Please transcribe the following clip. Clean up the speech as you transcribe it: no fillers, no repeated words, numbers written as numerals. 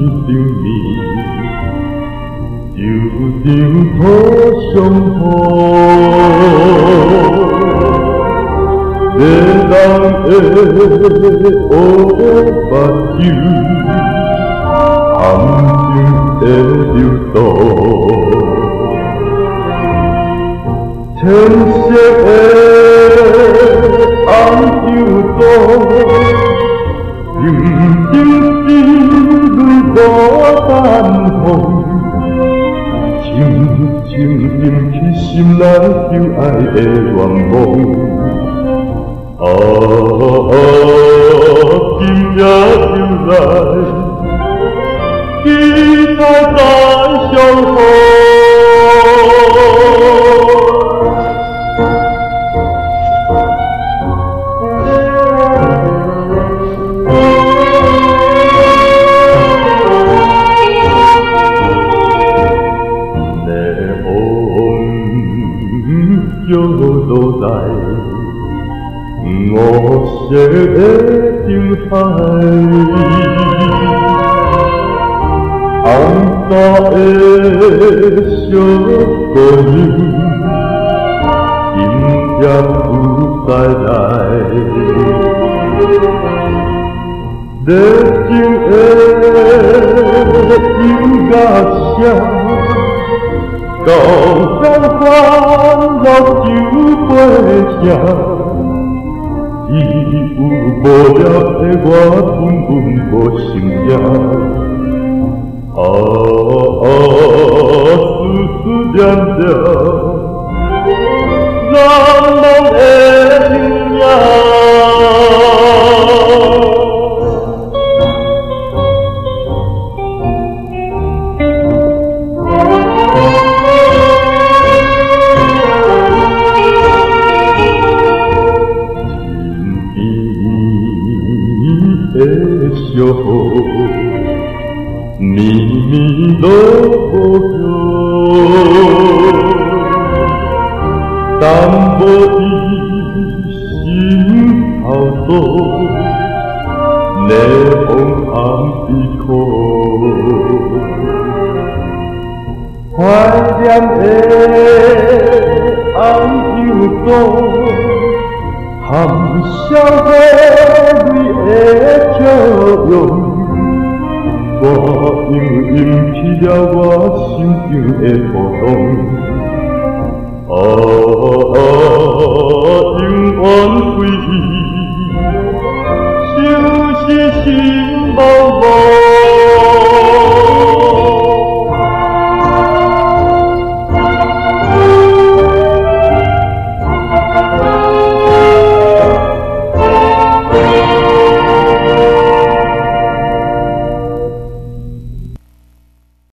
张面，就张土上土，热人的乌目睭，含情的流动。浅色的红油刀，认真之泪无淡风，静静引起心内就爱的愿望。今夜就来，期待再相逢。就落来，我写的情海，红纱的小姑娘，今夜不再来，热情的音乐声。高山欢乐酒杯声，只有无聊的我吞吞无心声。思念着难忘的情影。小雨绵绵落雨，淡薄的心头多，热风含悲苦，怀念的红油刀，含笑的。